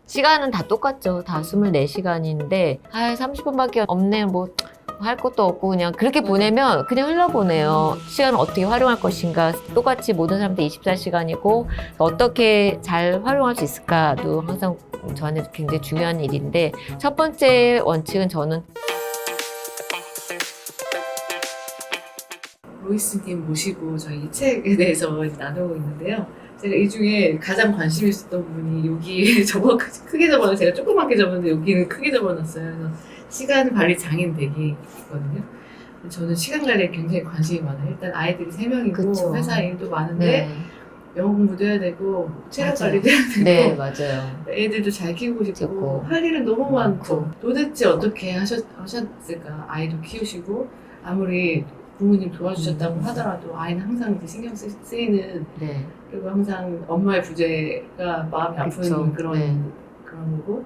시간은 다 똑같죠. 다 24시간인데 30분밖에 없네 뭐 할 것도 없고 그냥 그렇게 보내면 그냥 흘러보내요. 시간을 어떻게 활용할 것인가. 똑같이 모든 사람들 24시간이고 어떻게 잘 활용할 수 있을까도 항상 저한테 굉장히 중요한 일인데, 첫 번째 원칙은 저는 로이스님 모시고 저희 책에 대해서 나누고 있는데요. 제가 이 중에 가장 관심 있었던 부분이 여기 크게 적어놨어요. 제가 조그맣게 적었는데 여기는 크게 적어놨어요. 그래서 시간 관리 장인 되기 있거든요. 저는 시간 관리에 굉장히 관심이 많아요. 일단 아이들이 3명이고 그쵸. 회사 일도 많은데 영어 공부도 해야 되고 체력 맞아요. 관리도 해야 되고 네, 맞아요. 애들도 잘 키우고 싶고 좋고. 할 일은 너무 많고 많고. 도대체 어떻게 하셨을까. 아이도 키우시고 아무리 부모님 도와주셨다고 하더라도 아이는 항상 이제 신경 쓰이는, 네. 그리고 항상 엄마의 부재가 마음이 아픈 그쵸. 그런 네. 거고,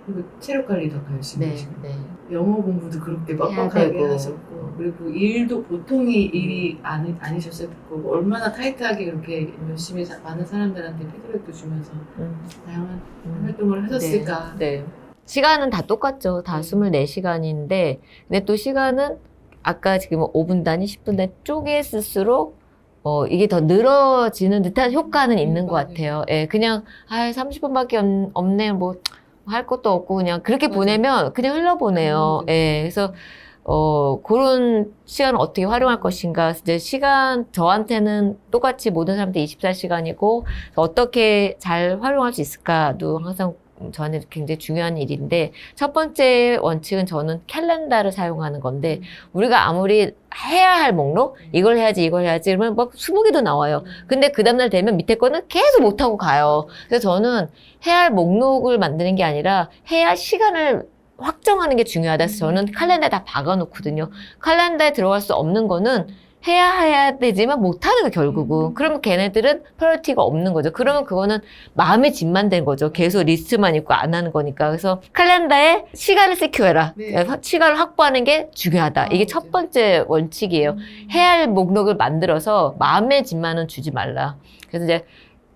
그리고 체력 관리도 더 열심히 네, 하시고 네. 영어 공부도 그렇게 해야 빡빡하게 되고. 하셨고, 그리고 일도 보통이 일이 아니셨을 거고 얼마나 타이트하게 그렇게 열심히 많은 사람들한테 피드백도 주면서 다양한 활동을 하셨을까. 네. 시간은 다 똑같죠. 다 24시간인데, 근데 또 시간은 아까 지금 5분 단위, 10분 단위 쪼개쓸수록 이게 더 늘어지는 듯한 효과는 있는 것 맞아요. 같아요. 예, 그냥 30분밖에 없네 뭐 할 것도 없고 그냥 그렇게 맞아요. 보내면 그냥 흘러보내요. 맞아요. 예, 그래서 그런 시간을 어떻게 활용할 것인가. 이제 시간, 저한테는 똑같이 모든 사람들 24시간이고, 어떻게 잘 활용할 수 있을까도 항상 저한테 굉장히 중요한 일인데, 첫 번째 원칙은 저는 캘린더를 사용하는 건데, 우리가 아무리 해야 할 목록? 이걸 해야지, 이걸 해야지, 그러면 막 20개도 나와요. 근데 그 다음날 되면 밑에 거는 계속 못하고 가요. 그래서 저는 해야 할 목록을 만드는 게 아니라, 해야 할 시간을 확정하는 게 중요하다. 그래서 저는 칼렌더에 다 박아놓거든요. 칼렌더에 들어갈 수 없는 거는 해야 되지만 못하는 거 결국은. 그러면 걔네들은 프라이어티가 없는 거죠. 그러면 그거는 마음의 짐만 된 거죠. 계속 리스트만 있고 안 하는 거니까. 그래서 칼렌더에 시간을 세큐해라. 네. 시간을 확보하는 게 중요하다. 이게 첫 번째 원칙이에요. 해야 할 목록을 만들어서 마음의 짐만은 주지 말라. 그래서 이제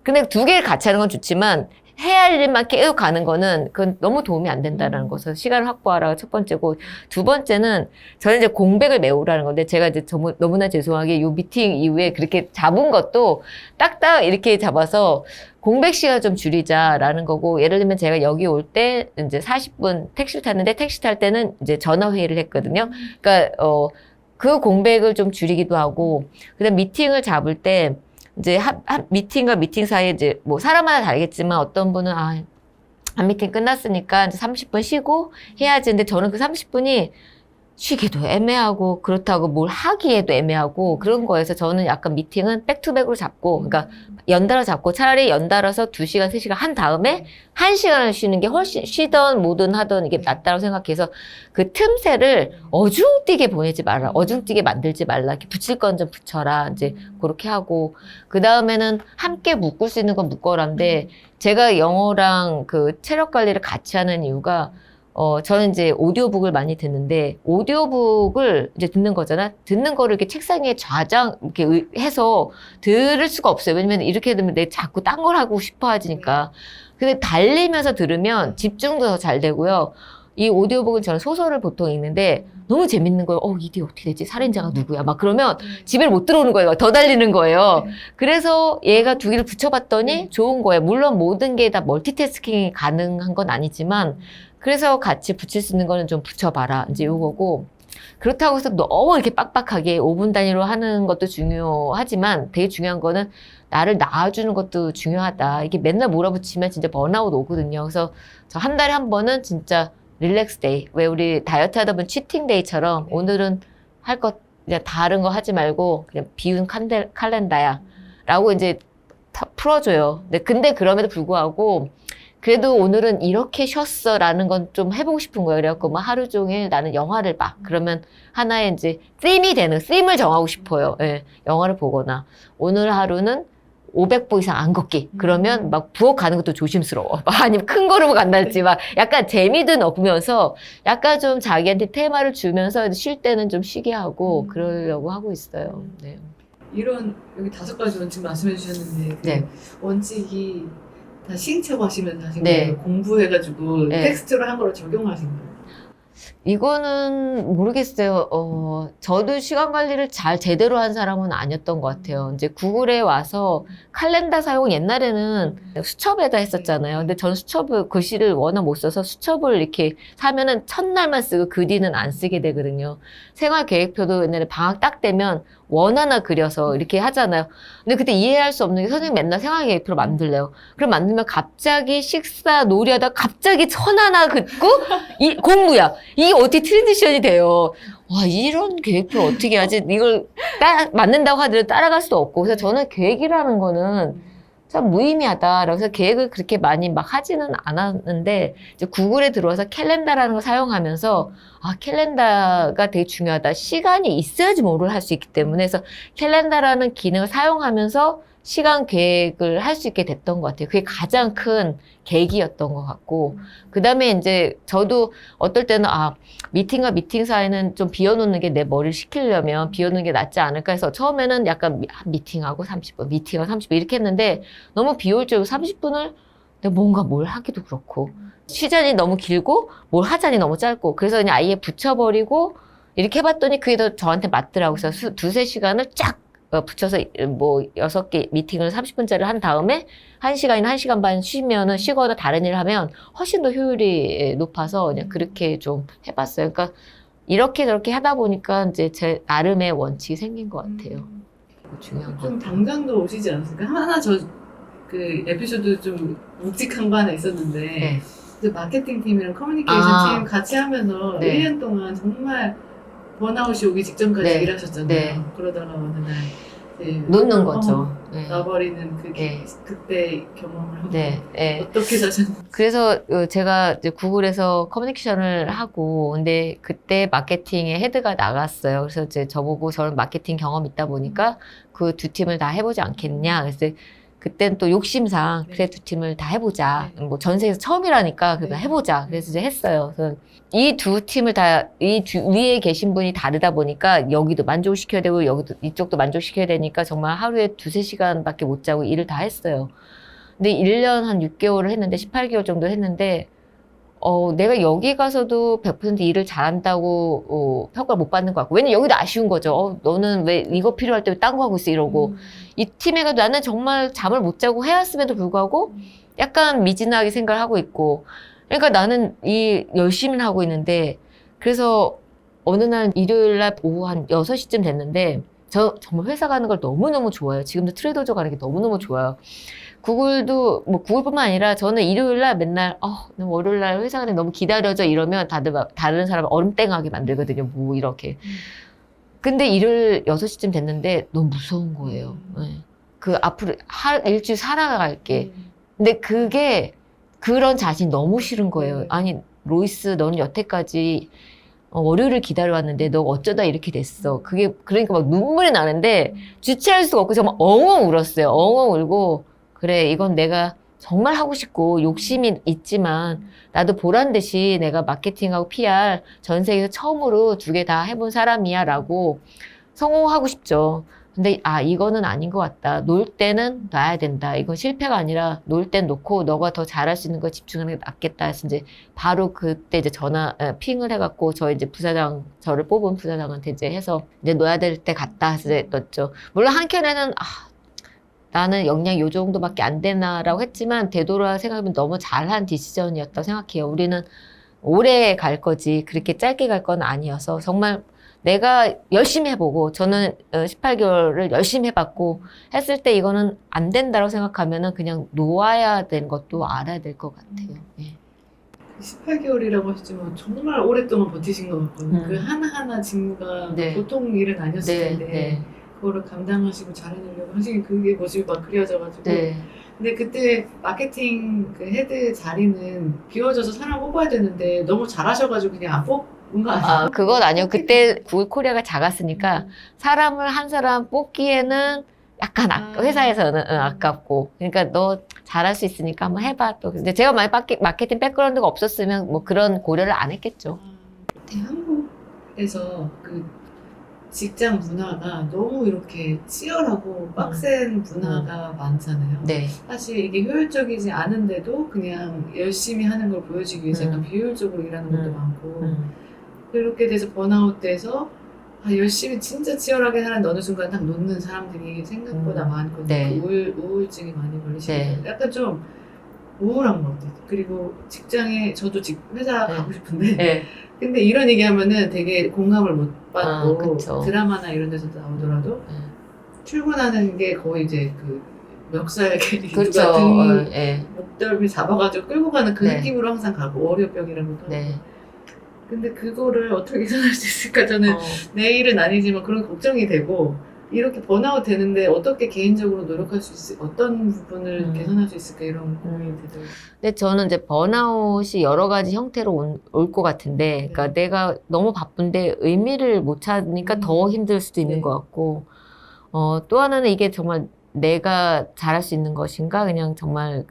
근데 2개를 같이 하는 건 좋지만 해야 할 일만 계속 가는 거는 그건 너무 도움이 안 된다는 것을 시간을 확보하라가 첫 번째고, 두 번째는 저는 이제 공백을 메우라는 건데, 제가 이제 너무나 죄송하게 요 미팅 이후에 그렇게 잡은 것도 딱딱 이렇게 잡아서 공백 시간 좀 줄이자라는 거고, 예를 들면 제가 여기 올 때 이제 40분 택시를 탔는데, 택시 탈 때는 이제 전화 회의를 했거든요. 그러니까 그 공백을 좀 줄이기도 하고, 그다음 미팅을 잡을 때 이제 한 미팅과 미팅 사이에 이제 뭐 사람마다 다르겠지만 어떤 분은 한 미팅 끝났으니까 이제 30분 쉬고 해야지. 근데 저는 그 30분이 쉬기도 애매하고 그렇다고 뭘 하기에도 애매하고 그런 거여서 저는 약간 미팅은 백투백으로 잡고, 그러니까 연달아 잡고 차라리 연달아서 2시간, 3시간 한 다음에 1시간을 쉬는 게 훨씬 쉬던 뭐든 하던 이게 낫다고 생각해서 그 틈새를 어중뛰게 보내지 말라. 어중뛰게 만들지 말라. 이렇게 붙일 건 좀 붙여라. 이제 그렇게 하고, 그 다음에는 함께 묶을 수 있는 건 묶어라인데, 제가 영어랑 그 체력 관리를 같이 하는 이유가 저는 이제 오디오북을 많이 듣는데, 오디오북을 이제 듣는 거잖아. 듣는 거를 이렇게 책상에 이렇게 해서 들을 수가 없어요. 왜냐면 이렇게 들으면 내 자꾸 딴 걸 하고 싶어 하지니까. 근데 달리면서 들으면 집중도 더 잘 되고요. 이 오디오북은 저는 소설을 보통 읽는데 너무 재밌는 거예요. 이게 어떻게 되지? 살인자가 누구야? 막 그러면 집에 못 들어오는 거예요. 더 달리는 거예요. 그래서 얘가 2개를 붙여봤더니 좋은 거예요. 물론 모든 게 다 멀티태스킹이 가능한 건 아니지만, 그래서 같이 붙일 수 있는 거는 좀 붙여봐라. 이제 요거고. 그렇다고 해서 너무 이렇게 빡빡하게 5분 단위로 하는 것도 중요하지만, 되게 중요한 거는 나를 낳아주는 것도 중요하다. 이게 맨날 몰아붙이면 진짜 번아웃 오거든요. 그래서 저 한 달에 한 번은 진짜 릴렉스 데이. 왜 우리 다이어트 하다 보면 치팅 데이처럼 오늘은 할 것, 그냥 다른 거 하지 말고 그냥 비운 칼렌더야. 라고 이제 풀어줘요. 근데 그럼에도 불구하고 그래도 오늘은 이렇게 쉬었어라는 건 좀 해보고 싶은 거예요. 그래갖고 뭐 하루 종일 나는 영화를 봐. 그러면 하나의 이제 씀을 정하고 싶어요. 예, 영화를 보거나 오늘 하루는 500보 이상 안 걷기. 그러면 막 부엌 가는 것도 조심스러워. 아니면 큰 걸음을 간다든지 막 약간 재미도 넣으면서 약간 좀 자기한테 테마를 주면서 쉴 때는 좀 쉬게 하고 그러려고 하고 있어요. 네. 이런 여기 5가지 원칙 말씀해 주셨는데 그 네. 원칙이 다 시행착오 하시면서 하신 네. 거예요? 공부해가지고 네. 텍스트로 한 거를 적용하신 거예요? 이거는 모르겠어요. 저도 시간 관리를 잘 제대로 한 사람은 아니었던 것 같아요. 이제 구글에 와서 칼렌더 사용 옛날에는 수첩에다 했었잖아요. 근데 전 수첩을 글씨를 워낙 못 써서 수첩을 이렇게 사면은 첫날만 쓰고 그 뒤는 안 쓰게 되거든요. 생활 계획표도 옛날에 방학 딱 되면 원 하나 그려서 이렇게 하잖아요. 근데 그때 이해할 수 없는 게 선생님 맨날 생활 계획표를 만들래요. 그럼 만들면 갑자기 식사 놀이하다 갑자기 천 하나 긋고 이 공부야. 이게 어떻게 트랜지션이 돼요. 와, 이런 계획표 어떻게 하지? 이걸 맞는다고 하더라도 따라갈 수도 없고. 그래서 저는 계획이라는 거는 참 무의미하다. 그래서 계획을 그렇게 많이 막 하지는 않았는데, 이제 구글에 들어와서 캘린더라는 걸 사용하면서, 아, 캘린더가 되게 중요하다. 시간이 있어야지 뭐를 할 수 있기 때문에, 그래서 캘린더라는 기능을 사용하면서 시간 계획을 할 수 있게 됐던 것 같아요. 그게 가장 큰 계기였던 것 같고, 그 다음에 이제 저도 어떨 때는, 아, 미팅과 미팅 사이는 좀 비워놓는 게 내 머리를 식히려면 비워놓는 게 낫지 않을까 해서 처음에는 약간 미팅하고 30분, 미팅하고 30분 이렇게 했는데 너무 비효율적이고 30분을 내가 뭔가 뭘 하기도 그렇고 시간이 너무 길고 뭘 하자니 너무 짧고 그래서 그냥 아예 붙여버리고 이렇게 해봤더니 그게 더 저한테 맞더라고요. 그래서 두세 시간을 쫙 붙여서 뭐 6개 미팅을 30분짜리 한 다음에 1시간이나 1시간 반 쉬면은 쉬거나 다른 일을 하면 훨씬 더 효율이 높아서 그냥 그렇게 좀 해봤어요. 그러니까 이렇게 저렇게 하다 보니까 이제 제 나름의 원칙이 생긴 것 같아요. 중요한 거. 좀 당장도 오시지 않았을까? 하나 그 에피소드 좀 묵직한 거 하나 있었는데 네. 그 마케팅 팀이랑 커뮤니케이션 팀 같이 하면서 네. 1년 동안 정말 번아웃이 오기 직전까지 네. 일하셨잖아요. 네. 그러다가 어느 날 이제 놓는 거죠. 네. 나버리는 그게 네. 그때 경험을 하고 네. 네. 어떻게 사셨는지. 그래서 제가 이제 구글에서 커뮤니케이션을 하고 근데 그때 마케팅의 헤드가 나갔어요. 그래서 이제 저보고 저는 마케팅 경험 있다 보니까 그 두 팀을 다 해보지 않겠냐. 그래서 그땐 또 욕심상 네. 그래 두 팀을 다 해보자. 네. 뭐 전 세계에서 처음이라니까 그냥 네. 해보자. 그래서 이제 했어요. 그래서 이 두 팀을 다 위에 계신 분이 다르다 보니까 여기도 만족시켜야 되고 여기도 이쪽도 만족시켜야 되니까 정말 하루에 2~3시간밖에 못 자고 일을 다 했어요. 근데 1년 한 6개월을 했는데 18개월 정도 했는데 내가 여기 가서도 100% 일을 잘한다고 평가를 못 받는 것 같고 왜냐면 여기도 아쉬운 거죠. 너는 왜 이거 필요할 때 왜 딴 거 하고 있어 이러고 이 팀에 가도 나는 정말 잠을 못 자고 해왔음에도 불구하고 약간 미진하게 생각을 하고 있고 그러니까 나는 열심히 하고 있는데 그래서 어느 날 일요일 날 오후 한 6시쯤 됐는데 저 정말 회사 가는 걸 너무너무 좋아해요. 지금도 트레이더조 가는 게 너무너무 좋아요. 구글도 뭐 구글뿐만 아니라 저는 일요일 날 맨날 월요일 날 회사 가는 게 너무 기다려져 이러면 다들 막 다른 사람을 얼음땡하게 만들거든요. 뭐 이렇게. 근데 일요일 6시쯤 됐는데 너무 무서운 거예요. 네. 그 앞으로 일주일 살아갈게. 근데 그런 자신이 너무 싫은 거예요. 아니 로이스 너는 여태까지 월요일을 기다려왔는데 너 어쩌다 이렇게 됐어. 그게 그러니까 막 눈물이 나는데 주체할 수가 없고 정말 엉엉 울었어요. 엉엉 울고 그래 이건 내가 정말 하고 싶고 욕심이 있지만 나도 보란 듯이 내가 마케팅하고 PR 전 세계에서 처음으로 2개 다 해본 사람이야 라고 성공하고 싶죠. 근데 이거는 아닌 것 같다. 놀 때는 놔야 된다. 이건 실패가 아니라 놀 땐 놓고 너가 더 잘할 수 있는 거 집중하는 게 낫겠다. 해서 이제 바로 그때 이제 핑을 해갖고 이제 저를 뽑은 부사장한테 이제 해서 이제 놓아야 될 때 갔다 해서 이제 넣었죠. 물론 한켠에는 나는 역량 요 정도밖에 안 되나라고 했지만 되돌아 생각하면 너무 잘한 디시전이었다고 생각해요. 우리는 오래 갈 거지 그렇게 짧게 갈 건 아니어서 정말 내가 열심히 해보고 저는 18개월을 열심히 해봤고 했을 때 이거는 안 된다고 생각하면은 그냥 놓아야 되는 것도 알아야 될 것 같아요. 예. 18개월이라고 하시지만 정말 오랫동안 버티신 것 같거든요. 그 하나하나 직무가 네. 보통 일은 아니었을 네, 텐데 네, 그거를 감당하시고 잘해내려고 하시는 그게 모습이 막 그려져가지고 네. 근데 그때 마케팅 그 헤드 자리는 비워져서 사람 뽑아야 되는데 너무 잘하셔가지고 그냥 안 뽑은 거 아니에요? 그건 아니요. 그때 구글 코리아가 작았으니까 사람을 한 사람 뽑기에는 약간 회사에서는 아깝고 그러니까 너 잘할 수 있으니까 한번 해봐 또. 근데 제가 만약 마케팅 백그라운드가 없었으면 뭐 그런 고려를 안 했겠죠. 한국에서 그 직장 문화가 너무 이렇게 치열하고 빡센 문화가 많잖아요. 네. 사실 이게 효율적이지 않은데도 그냥 열심히 하는 걸 보여주기 위해서 약간 비효율적으로 일하는 것도 많고 그렇게 돼서 번아웃 돼서 열심히 진짜 치열하게 하는데 어느 순간 딱 놓는 사람들이 생각보다 많거든요. 네. 그 우울증이 많이 걸리시는 네. 분 약간 좀 우울한 것 같아요. 그리고 직장에 저도 회사 네. 가고 싶은데 네. 근데 이런 얘기하면은 되게 공감을 못 받고 그쵸. 드라마나 이런 데서도 나오더라도 네. 출근하는 게 거의 이제 그 멱살 그렇죠. 누가 등 네. 목덜미 잡아가지고 끌고 가는 그 네. 느낌으로 항상 가고 월요병이라는 것도 네. 하고. 근데 그거를 어떻게 개선할 수 있을까 저는 내 일은 아니지만 그런 걱정이 되고 이렇게 번아웃 되는데 어떻게 개인적으로 노력할 수 있을 어떤 부분을 개선할 수 있을까 이런 고민이 되더라고요. 근데 저는 이제 번아웃이 여러 가지 형태로 올 것 같은데, 그러니까 내가 너무 바쁜데 의미를 못 찾으니까 더 힘들 수도 있는 네. 것 같고, 또 하나는 이게 정말 내가 잘할 수 있는 것인가? 그냥 정말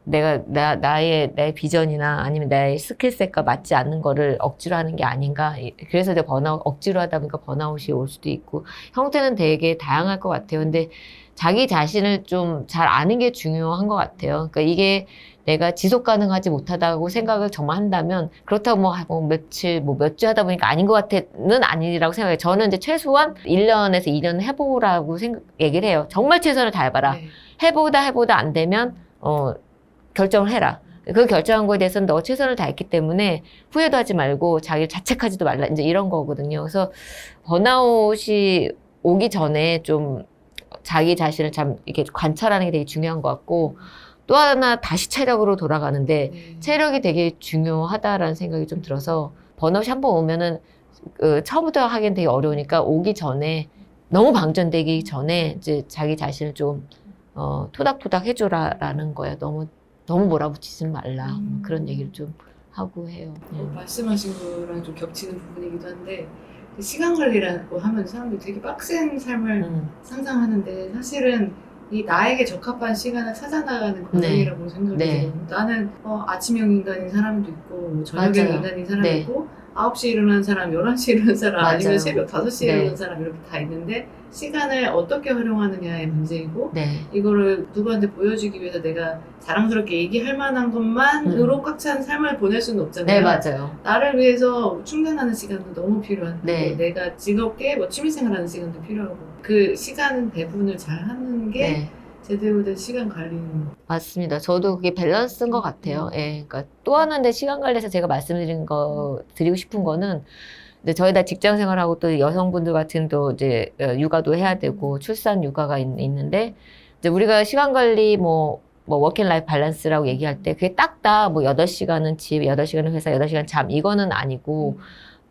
나의 비전이나 아니면 나의 스킬셋과 맞지 않는 거를 억지로 하는 게 아닌가. 그래서 이제 억지로 하다 보니까 번아웃이 올 수도 있고, 형태는 되게 다양할 것 같아요. 근데 자기 자신을 좀 잘 아는 게 중요한 것 같아요. 그러니까 이게 내가 지속 가능하지 못하다고 생각을 정말 한다면, 그렇다고 며칠, 몇 주 하다 보니까 아닌 것 같아는 아니라고 생각해요. 저는 이제 최소한 1년에서 2년 해보라고 얘기를 해요. 정말 최선을 다해봐라. 네. 해보다 안 되면, 결정을 해라. 그 결정한 거에 대해서는 너 최선을 다했기 때문에 후회도 하지 말고 자기를 자책하지도 말라. 이제 이런 거거든요. 그래서 번아웃이 오기 전에 좀 자기 자신을 참 이렇게 관찰하는 게 되게 중요한 것 같고, 또 하나 다시 체력으로 돌아가는데 체력이 되게 중요하다라는 생각이 좀 들어서, 번아웃이 한번 오면은 처음부터 하기엔 되게 어려우니까 오기 전에, 너무 방전되기 전에 이제 자기 자신을 좀 토닥토닥 해줘라라는 거예요. 너무 몰아붙이지 말라. 그런 얘기를 좀 하고 해요. 말씀하신 거랑 좀 겹치는 부분이기도 한데 그 시간 관리라고 하면 사람들이 되게 빡센 삶을 상상하는데 사실은 이 나에게 적합한 시간을 찾아나가는 과정이라고 생각이 들어요. 나는 아침형 인간인 사람도 있고 뭐 저녁형 맞아요. 인간인 사람도 있고 9시에 일어나는 사람, 11시에 일어나는 사람, 맞아요. 아니면 새벽 5시에 일어나는 사람 이렇게 다 있는데 시간을 어떻게 활용하느냐의 문제이고 이거를 누구한테 보여주기 위해서 내가 자랑스럽게 얘기할 만한 것만으로 꽉 찬 삶을 보낼 수는 없잖아요. 네, 맞아요. 나를 위해서 충전하는 시간도 너무 필요한데 내가 즐겁게 뭐 취미생활하는 시간도 필요하고 그 시간 배분을 잘 하는 게 제대로 된 시간 관리인 거. 맞습니다. 저도 그게 밸런스인 것 같아요. 예. 그러니까 또 하나인데 시간 관리에서 제가 드리고 싶은 거는, 근데 저희 다 직장 생활하고 또 여성분들 같은 또 이제 육아도 해야 되고 출산 육아가 있는데, 이제 우리가 시간 관리 워킹 라이프 밸런스라고 얘기할 때 그게 딱 다 8시간은 집, 8시간은 회사, 8시간 잠 이거는 아니고,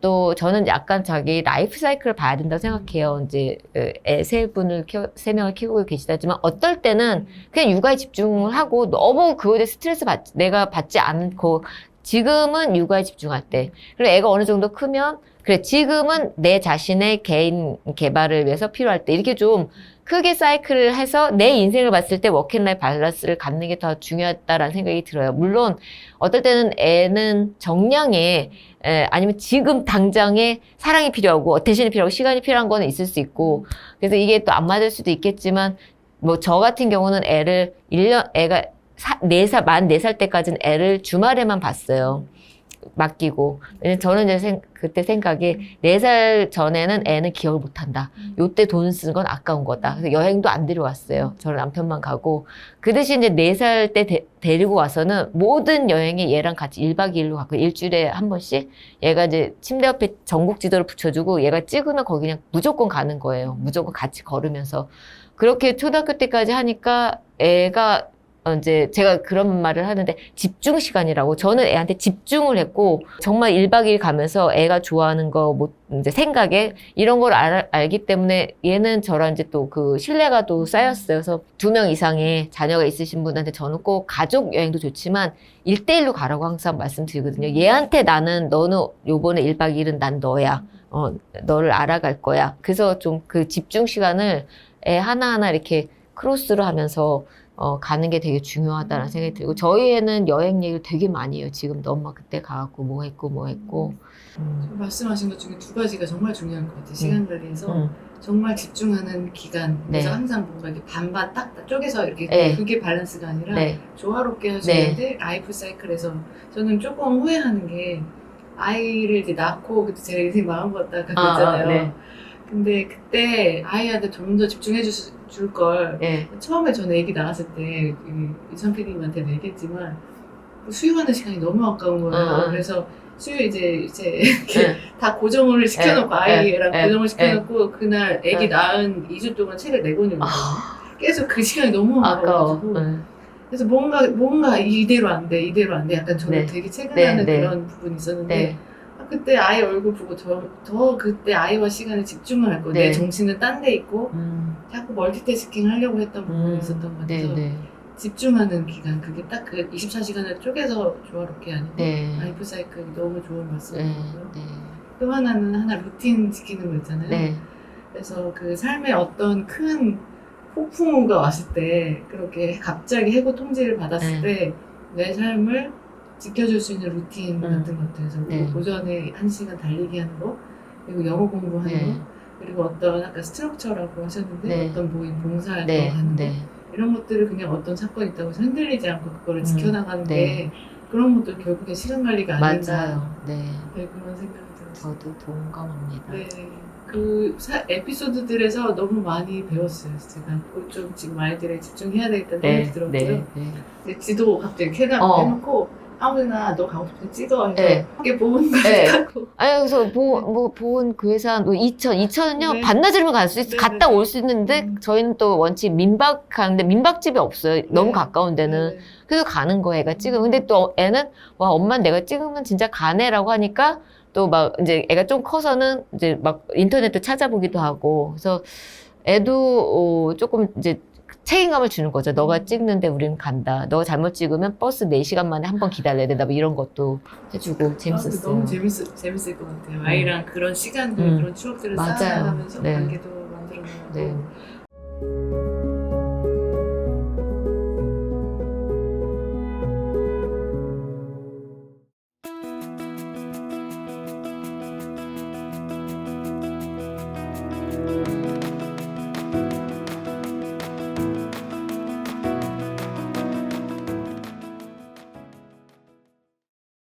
또 저는 약간 자기 라이프 사이클을 봐야 된다고 생각해요. 이제 애 3명을 키우고 계시다지만 어떨 때는 그냥 육아에 집중을 하고 너무 그거에 대해 내가 받지 않고 지금은 육아에 집중할 때, 그리고 애가 어느 정도 크면 그래 지금은 내 자신의 개인 개발을 위해서 필요할 때, 이렇게 좀 크게 사이클을 해서 내 인생을 봤을 때 워킹라이프 밸런스를 갖는 게 더 중요하다라는 생각이 들어요. 물론 어떨 때는 애는 정량에 아니면 지금 당장에 사랑이 필요하고 어텐션이 필요하고 시간이 필요한 거는 있을 수 있고, 그래서 이게 또 안 맞을 수도 있겠지만 저 같은 경우는 애가 만 4살 때까지는 애를 주말에만 봤어요. 맡기고. 저는 이제 그때 생각이 4살 전에는 애는 기억을 못한다. 요때 돈 쓰는 건 아까운 거다. 그래서 여행도 안 데려왔어요. 저는 남편만 가고. 그 대신 이제 4살 때 데리고 와서는 모든 여행에 얘랑 같이 1박 2일로 갔고, 일주일에 한 번씩 얘가 이제 침대 옆에 전국 지도를 붙여주고 얘가 찍으면 거기 그냥 무조건 가는 거예요. 무조건 같이 걸으면서. 그렇게 초등학교 때까지 하니까 애가 이제 제가 그런 말을 하는데 집중 시간이라고, 저는 애한테 집중을 했고 정말 1박 2일 가면서 애가 좋아하는 거 이제 생각에 이런 걸 알기 때문에 얘는 저랑 이제 또 그 신뢰가 또 쌓였어요. 그래서 2명 이상의 자녀가 있으신 분한테 저는 꼭 가족 여행도 좋지만 1대1로 가라고 항상 말씀드리거든요. 얘한테 너는 요번에 1박 2일은 난 너야. 너를 알아갈 거야. 그래서 좀 그 집중 시간을 애 하나하나 이렇게 크로스로 하면서 가는 게 되게 중요하다는 생각이 들고 저희 애는 여행 얘기를 되게 많이 해요. 지금도 엄마 그때 가갖고 뭐 했고. 말씀하신 것 중에 두 가지가 정말 중요한 것 같아요. 시간 관리에서 음. 정말 집중하는 기간. 그래서 네. 항상 뭔가 이렇게 반반 딱 쪼개서 이렇게 네. 그게 밸런스가 아니라 네. 조화롭게 하시는데 라이프 사이클에서 저는 조금 후회하는 게 아이를 이제 낳고 그때 제 인생 마음 같다 그랬잖아요. 네. 근데 그때 아이한테 좀 더 집중해 줄 걸. 네. 처음에 저는 애기 낳았을 때 이선 PD님한테 얘기했지만 수유하는 시간이 너무 아까운 거예요. 그래서 수유 이제 이렇게 네. 다 고정을 시켜놓고 아이랑 네. 고정을 시켜놓고 그날 애기 네. 낳은 2주 동안 책을 4권 읽었거든요. 계속 그 시간이 너무 아까워. 아까워가지고 그래서 뭔가 이대로 안 돼 약간 저는 네. 되게 체근하는 네. 그런 부분이 있었는데 네. 그때 아이 얼굴 보고 더 그때 아이와 시간에 집중을 할 거예요. 네. 내 정신은 딴 데 있고 자꾸 멀티태스킹 하려고 했던 부분이 있었던 것 같아서 네. 집중하는 기간 그게 딱 그 24시간을 쪼개서 조화롭게 하는 네. 라이프 사이클이 너무 좋은 네. 말씀이고요. 네. 또 하나는 루틴 지키는 거 있잖아요. 네. 그래서 그 삶에 어떤 큰 폭풍우가 왔을 때 그렇게 갑자기 해고 통지를 받았을 때 내 삶을 지켜줄 수 있는 루틴 같은 것들. 그래서 네. 오전에 1시간 달리기 하는 거, 그리고 영어 공부하는 네. 거, 그리고 어떤 아까 스트럭처라고 하셨는데 네. 어떤 모임 봉사활동 네. 하는 거 네. 이런 것들을 그냥 어떤 사건이 있다고 해서 흔들리지 않고 그거를 지켜나가는 네. 게 그런 것도 결국에 시간 관리가 아닌가. 맞아요. 네. 네, 그런 생각이 들었어요. 저도 동감합니다. 네, 그 에피소드들에서 너무 많이 배웠어요. 제가 좀 지금 아이들에 집중해야 되겠다는 생각이 들었고요. 네. 근데 지도 갑자기 해놓고 아무데나 너 가고 싶은 데 찍어 해서 네. 이렇게 보는 거 네. 하고 아니, 그래서 보은 그 회사, 이천은요, 네. 반나절이면 갈 수 있어. 네, 갔다 네. 올 수 있는데, 저희는 또 원칙 민박하는데, 민박집이 없어요. 너무 가까운 데는. 네. 그래서 가는 거예요, 애가 찍으면. 근데 또 애는, 와, 엄마 내가 찍으면 진짜 가네라고 하니까, 또 막, 이제 애가 좀 커서는 이제 막 인터넷도 찾아보기도 하고, 그래서 애도 조금 이제 책임감을 주는 거죠. 너가 찍는데 우리는 간다. 너가 잘못 찍으면 버스 4시간 만에 한 번 기다려야 된다. 뭐 이런 것도 해주고 재밌었어요. 너무 재밌을 것 같아요. 아이랑 그런 시간들, 그런 추억들을 맞아요. 쌓아가면서 네. 관계도 만들어가고. 네.